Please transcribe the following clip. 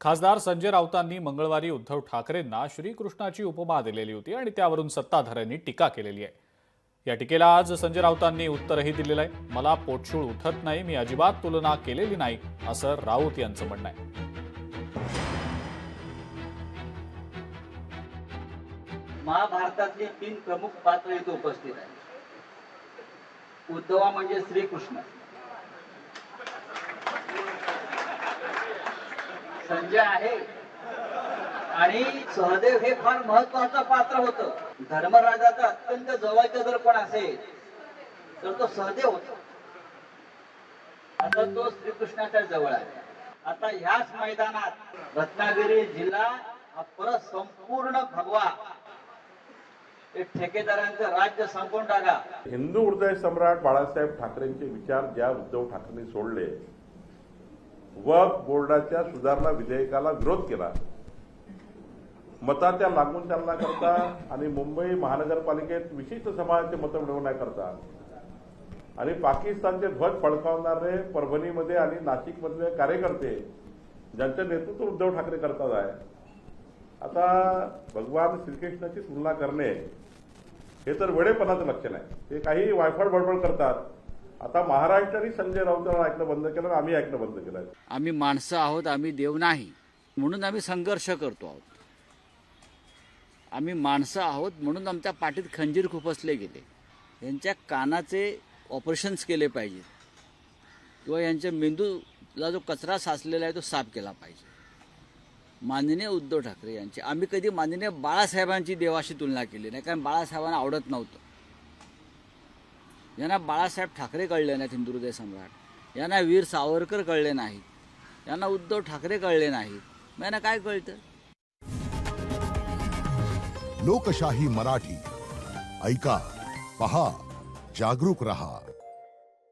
खासदार संजय राऊतांनी मंगळवारी उद्धव ठाकरेंना श्रीकृष्णाची उपमा दिलेली होती आणि त्यावरून सत्ताधाऱ्यांनी टीका केलेली आहे। या टीकेला आज संजय राऊतांनी उत्तरही दिलेलं आहे। मला पोटशूळ उठत नाही, मी अजिबात तुलना केलेली नाही, असं राऊत यांचं म्हणणं आहे। महाभारतातली 3 प्रमुख पात्र इथे उपस्थित आहेत। उद्धवा म्हणजे श्रीकृष्ण, संजय आहे आणि सहदेव हे फार महत्वाचं पात्र होतं। धर्मराजाचा अत्यंत जवळचा जर कोण असेल तर तो सहदेव होता। आता तो श्रीकृष्णाच्या जवळ आहे। आता ह्याच मैदानात रत्नागिरी जिल्हा हा परत संपूर्ण भगवा ठेकेदारांचं राज्य संपून टाका। हिंदू हृदय सम्राट बाळासाहेब ठाकरेंचे विचार ज्या उद्धव ठाकरेंनी सोडले, वक्फ बोर्डाच्या सुधारणा विधेयकाला विरोध केला, मताच्या लागून चालण्याकरता आणि मुंबई महानगरपालिकेत विशिष्ट समाजाचे मतं मिळवण्याकरता आणि पाकिस्तानचे ध्वज फडकावणारे परभणीमध्ये आणि नाशिकमधले कार्यकर्ते ज्यांचं नेतृत्व उद्धव ठाकरे करतात आहे। आता भगवान श्रीकृष्णाची तुलना करणे हे तर वेडेपणाचं लक्षण आहे। ते काही वायफळ बडबड करतात। आता महाराष्ट्राने संजय राऊतांना ऐकणं बंद केलं, आम्ही ऐकणं बंद केलं। आम्ही माणसं आहोत, आम्ही देव नाही, म्हणून आम्ही संघर्ष करतो आहोत। आम्ही माणसं आहोत म्हणून आमच्या पाठीत खंजीर खुपसले गेले। यांच्या कानाचे ऑपरेशन्स केले पाहिजे किंवा यांच्या मेंदूला जो कचरा साचलेला आहे तो साफ केला पाहिजे। माननीय उद्धव ठाकरे यांची आम्ही कधी माननीय बाळासाहेबांची देवाशी तुलना केली नाही, कारण बाळासाहेबांना आवडत नव्हतं। यांना बाळासाहेब ठाकरे कळले नाहीत, हिंदू हृदय सम्राट। यांना वीर सावरकर कळले नाहीत, यांना उद्धव ठाकरे कळले नाहीत, मग यांना काय कळतं? लोकशाही मराठी ऐका, पहा, जागरूक रहा।